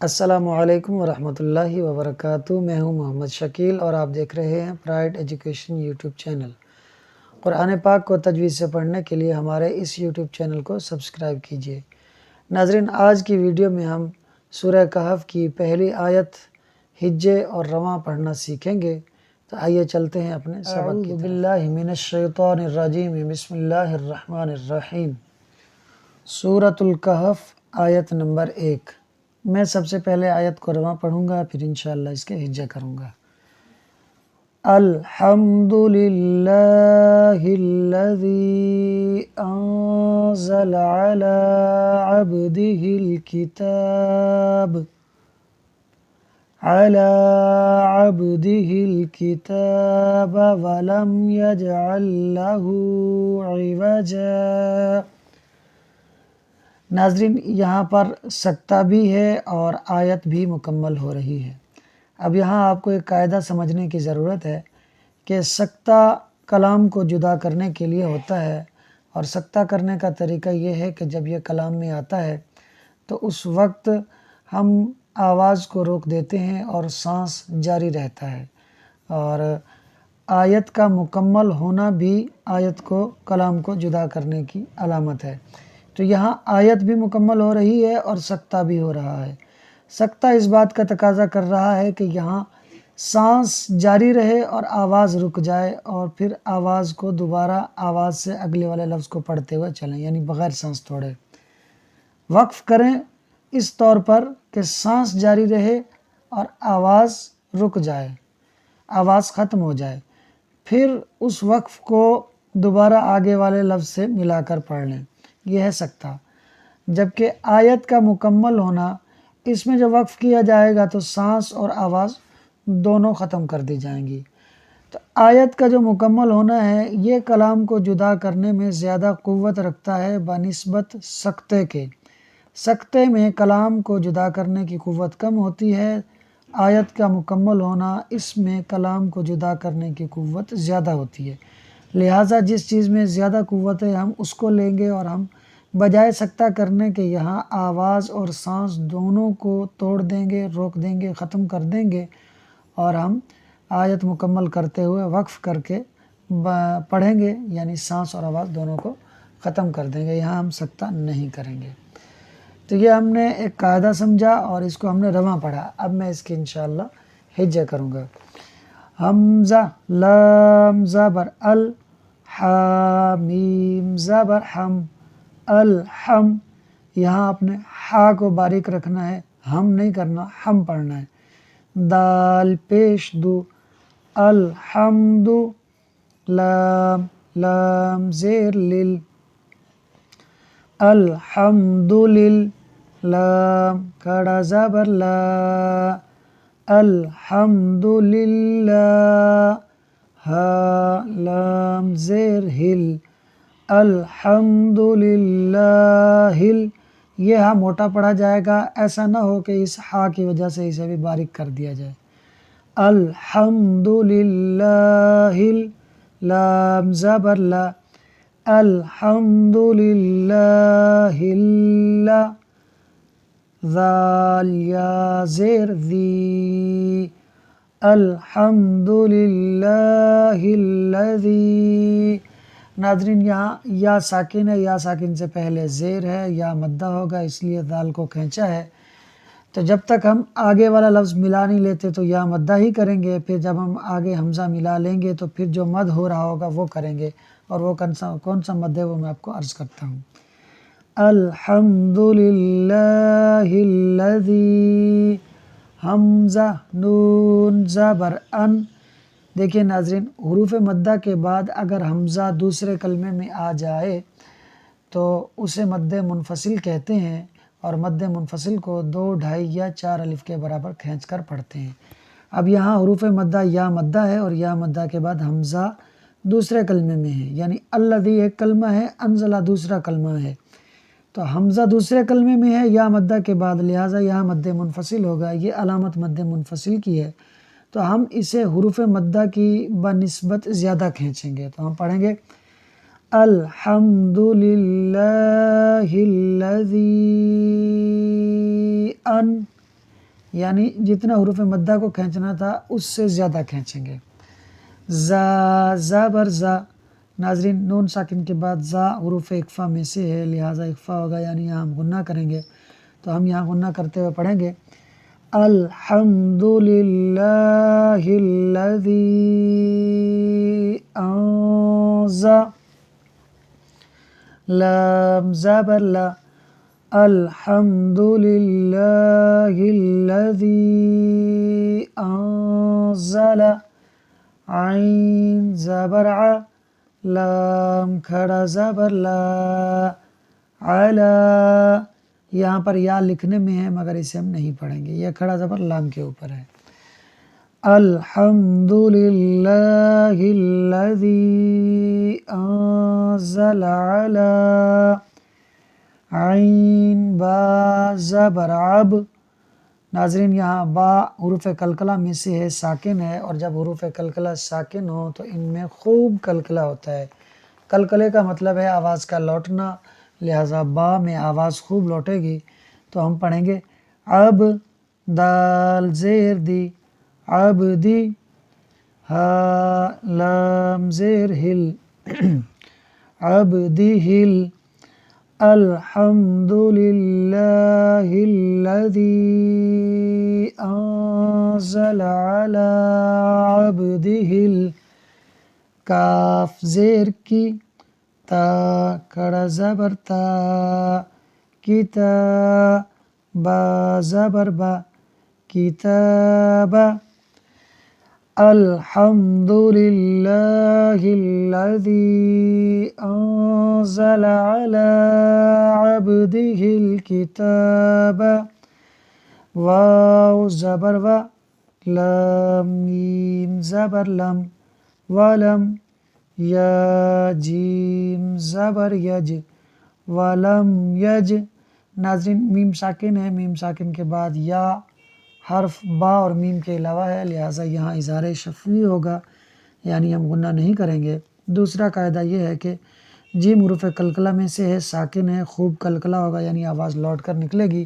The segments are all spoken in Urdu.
السلام علیکم ورحمۃ اللہ وبرکاتہ۔ میں ہوں محمد شکیل اور آپ دیکھ رہے ہیں پرائڈ ایجوکیشن یوٹیوب چینل۔ قرآن پاک کو تجوید سے پڑھنے کے لیے ہمارے اس یوٹیوب چینل کو سبسکرائب کیجیے۔ ناظرین، آج کی ویڈیو میں ہم سورہ کہف کی پہلی آیت ہجے اور رواں پڑھنا سیکھیں گے، تو آئیے چلتے ہیں اپنے سبق کی طرف۔ اعوذ باللہ من الشیطان الرجیم، بسم اللہ الرحمن الرحیم۔ سورۃ الکہف، آیت نمبر 1۔ میں سب سے پہلے آیت کو رواں پڑھوں گا، پھر انشاءاللہ اس کے ہجے کروں گا۔ الحمد للہ الذی انزل علی عبدہ الکتاب ولم یجعل لہ عوجا۔ ناظرین، یہاں پر سکتہ بھی ہے اور آیت بھی مکمل ہو رہی ہے۔ اب یہاں آپ کو ایک قاعدہ سمجھنے کی ضرورت ہے کہ سکتہ کلام کو جدا کرنے کے لیے ہوتا ہے، اور سکتہ کرنے کا طریقہ یہ ہے کہ جب یہ کلام میں آتا ہے تو اس وقت ہم آواز کو روک دیتے ہیں اور سانس جاری رہتا ہے، اور آیت کا مکمل ہونا بھی آیت کو کلام کو جدا کرنے کی علامت ہے۔ تو یہاں آیت بھی مکمل ہو رہی ہے اور سکتہ بھی ہو رہا ہے۔ سکتہ اس بات کا تقاضا کر رہا ہے کہ یہاں سانس جاری رہے اور آواز رک جائے، اور پھر آواز کو دوبارہ آواز سے اگلے والے لفظ کو پڑھتے ہوئے چلیں، یعنی بغیر سانس توڑے وقف کریں، اس طور پر کہ سانس جاری رہے اور آواز رک جائے، آواز ختم ہو جائے، پھر اس وقف کو دوبارہ آگے والے لفظ سے ملا کر پڑھ لیں۔ یہ ہے سکتہ۔ جبکہ آیت کا مکمل ہونا، اس میں جو وقف کیا جائے گا تو سانس اور آواز دونوں ختم کر دی جائیں گی۔ تو آیت کا جو مکمل ہونا ہے، یہ کلام کو جدا کرنے میں زیادہ قوت رکھتا ہے بنسبت سکتے کے۔ سکتے میں کلام کو جدا کرنے کی قوت کم ہوتی ہے، آیت کا مکمل ہونا اس میں کلام کو جدا کرنے کی قوت زیادہ ہوتی ہے۔ لہٰذا جس چیز میں زیادہ قوت ہے ہم اس کو لیں گے، اور ہم بجائے سکتہ کرنے کے یہاں آواز اور سانس دونوں کو توڑ دیں گے، روک دیں گے، ختم کر دیں گے، اور ہم آیت مکمل کرتے ہوئے وقف کر کے پڑھیں گے، یعنی سانس اور آواز دونوں کو ختم کر دیں گے، یہاں ہم سکتہ نہیں کریں گے۔ تو یہ ہم نے ایک قاعدہ سمجھا اور اس کو ہم نے رواں پڑھا۔ اب میں اس کے انشاءاللہ ہجے کروں گا۔ حمزہ، لام زبر ال، حا میم زبر حم، الحم۔ یہاں اپنے ہا کو باریک رکھنا ہے، ہم نہیں کرنا، ہم پڑھنا ہے۔ دال پیش دو، الحمد، لام، لام زیر لل، الحمد لل، لام کھڑا زبر لا، الحمد للہ، ہا لام زیر ہل، الحمد للہ۔ یہ ہاں موٹا پڑھا جائے گا، ایسا نہ ہو کہ اس ہا کی وجہ سے اسے بھی باریک کر دیا جائے۔ الحمد للہ، لام زبر لا، الحمد للہ، لا، ذال یا زیر ذی، الحمد للہ الذی۔ ناظرین، یہاں یا ساکن ہے، یا ساکن سے پہلے زیر ہے، یا مدہ ہوگا، اس لیے ذال کو کھینچا ہے۔ تو جب تک ہم آگے والا لفظ ملا نہیں لیتے تو یا مدہ ہی کریں گے، پھر جب ہم آگے حمزہ ملا لیں گے تو پھر جو مد ہو رہا ہوگا وہ کریں گے، اور وہ کون سا مد ہے وہ میں آپ کو عرض کرتا ہوں۔ الحمد للہ الذی، حمزہ، نون زبر ان۔ دیکھیں ناظرین، حروف مدہ کے بعد اگر حمزہ دوسرے کلمے میں آ جائے تو اسے مد منفصل کہتے ہیں، اور مد منفصل کو 2، 2.5 یا 4 الف کے برابر کھینچ کر پڑھتے ہیں۔ اب یہاں حروف مدہ یا مدہ ہے، اور یا مدہ کے بعد حمزہ دوسرے کلمے میں ہے، یعنی الذی ایک کلمہ ہے، انزلہ دوسرا کلمہ ہے، تو حمزہ دوسرے کلمے میں ہے یا مدہ کے بعد، لہٰذا یہاں مد منفصل ہوگا۔ یہ علامت مد منفصل کی ہے، تو ہم اسے حروف مدہ کی بنسبت زیادہ کھینچیں گے، تو ہم پڑھیں گے الحمد للہ الذی ان یعنی جتنا حروف مدہ کو کھینچنا تھا اس سے زیادہ کھینچیں گے۔ زا زبر زا، ناظرین نون ساکن کے بعد زا حروف اخفا میں سے ہے، لہٰذا اخفا ہوگا، یعنی یہاں ہم غنہ کریں گے، تو ہم یہاں غنہ کرتے ہوئے پڑھیں گے الحمد للہ الذی انزل، لام زبر لا، الحمد للہ الذی انزل، عین زبر ع، لام کھڑا زبر لا، علا، یہاں پر یا لکھنے میں ہے مگر اسے ہم نہیں پڑھیں گے، یہ کھڑا زبر لام کے اوپر ہے۔ الحمد للہ الذی انزل علی، عین با زبر عب، ناظرین یہاں با حروف قلقلہ میں سے ہے، ساکن ہے، اور جب حروف قلقلہ ساکن ہو تو ان میں خوب قلقلہ ہوتا ہے۔ قلقلے کا مطلب ہے آواز کا لوٹنا، لہٰذا با میں آواز خوب لوٹے گی، تو ہم پڑھیں گے اب، دال زیر دی، عبدی، ہا لام زیر ہل، عبدی ہل، الحمد للہ الذی انزل علی عبدہ کاف زیر کی، تا کڑا زبر تا، کتا، با زبر با، کتاب، الحمد للہ الذی انزل علی عبدہ الکتاب، واو زبر و، لام میم زبر لم، ولم، یا جیم زبر یج، ولم یج، ناظرین میم ساکن ہے، میم ساکن کے بعد یا حرف با اور میم کے علاوہ ہے، لہٰذا یہاں اظہار شفوی ہوگا، یعنی ہم غنہ نہیں کریں گے۔ دوسرا قاعدہ یہ ہے کہ جیم حروف قلقلہ میں سے ہے، ساکن ہے، خوب قلقلہ ہوگا، یعنی آواز لوٹ کر نکلے گی۔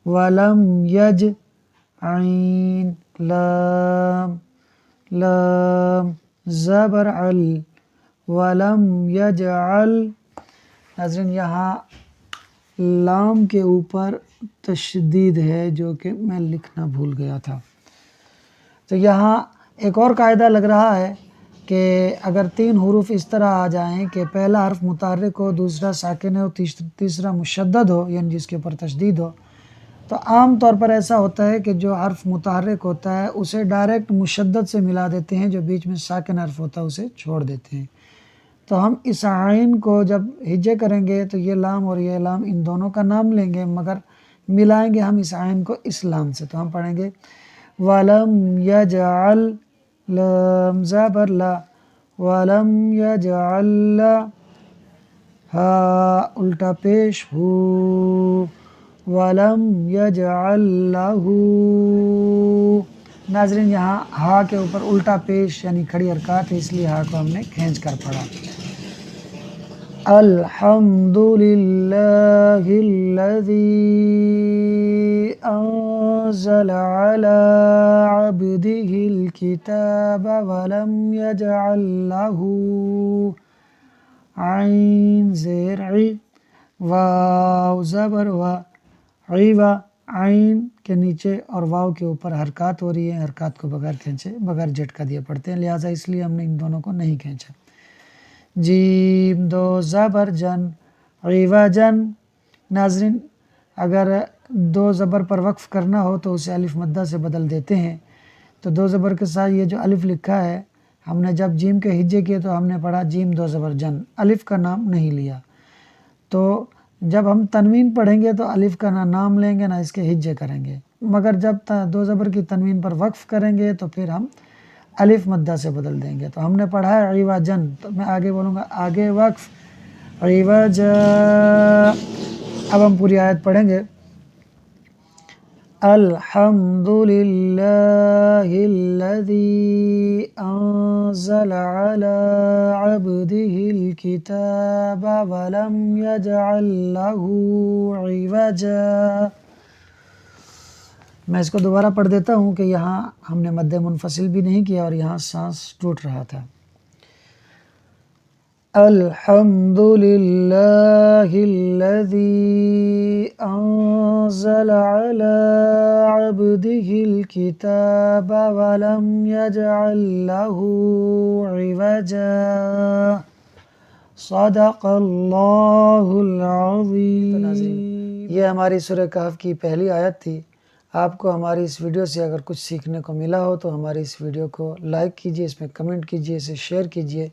ولم یج، عین لام، لام زبر عل، ولم یجعل، ناظرین یہاں لام کے اوپر تشدید ہے جو کہ میں لکھنا بھول گیا تھا۔ تو یہاں ایک اور قاعدہ لگ رہا ہے کہ اگر تین حروف اس طرح آ جائیں کہ پہلا حرف متحرک ہو، دوسرا ساکن ہو، تیسرا مشدد ہو، یعنی جس کے اوپر تشدید ہو، تو عام طور پر ایسا ہوتا ہے کہ جو حرف متحرک ہوتا ہے اسے ڈائریکٹ مشدد سے ملا دیتے ہیں، جو بیچ میں ساکن حرف ہوتا ہے اسے چھوڑ دیتے ہیں۔ تو ہم اس عین کو جب ہجے کریں گے تو یہ لام اور یہ لام ان دونوں کا نام لیں گے، مگر ملائیں گے ہم اس عین کو اس لام سے، تو ہم پڑھیں گے وَلَمْ يَجْعَلْ، لام زبر لا، وَلَمْ يَجْعَلْ لَا، ہا الٹا پیش ہو، وَلَمْ يَجْعَلْ لَهُ، ناظرین یہاں ہا کے اوپر الٹا پیش یعنی کھڑی حرکات ہے، اس لیے ہا کو ہم نے کھینچ کر پڑھا۔ الحمد للہ الذی انزل علی عبدہ الکتاب ولم یجعل لہ عین زیر عی، واو زبر و، عیوا، عین کے نیچے اور واو کے اوپر حرکات ہو رہی ہیں، حرکات کو بغیر کھینچے بغیر جھٹکا دیے پڑھتے ہیں، لہٰذا اس لیے ہم نے ان دونوں کو نہیں کھینچا۔ جیم دو زبر جن، عوجن، ناظرین اگر دو زبر پر وقف کرنا ہو تو اسے الف مدہ سے بدل دیتے ہیں، تو دو زبر کے ساتھ یہ جو الف لکھا ہے، ہم نے جب جیم کے ہجے کیے تو ہم نے پڑھا جیم دو زبر جن، الف کا نام نہیں لیا، تو جب ہم تنوین پڑھیں گے تو الف کا نہ نام لیں گے نہ اس کے ہجے کریں گے، مگر جب دو زبر کی تنوین پر وقف کریں گے تو پھر ہم الف مدہ سے بدل دیں گے۔ تو ہم نے پڑھا ہے عوجن، تو میں آگے بولوں گا آگے وقف، عوجا، اب ہم پوری آیت پڑھیں گے الحمد للہ الذی انزل علی عبدہ الکتاب ولم یجعل لہ عوجا، میں اس کو دوبارہ پڑھ دیتا ہوں کہ یہاں ہم نے مد منفصل بھی نہیں کیا اور یہاں سانس ٹوٹ رہا تھا۔ الحمد للہ الذی انزل علی عبده الکتاب ولم یجعل له عوجا صدق اللہ العظیم۔ یہ ہماری سورہ کہف کی پہلی آیت تھی۔ آپ کو ہماری اس ویڈیو سے اگر کچھ سیکھنے کو ملا ہو تو ہماری اس ویڈیو کو لائک کیجئے، اس میں کمنٹ کیجئے، اسے شیئر کیجئے۔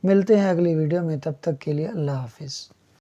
ملتے ہیں اگلی ویڈیو میں، تب تک کے لیے اللہ حافظ۔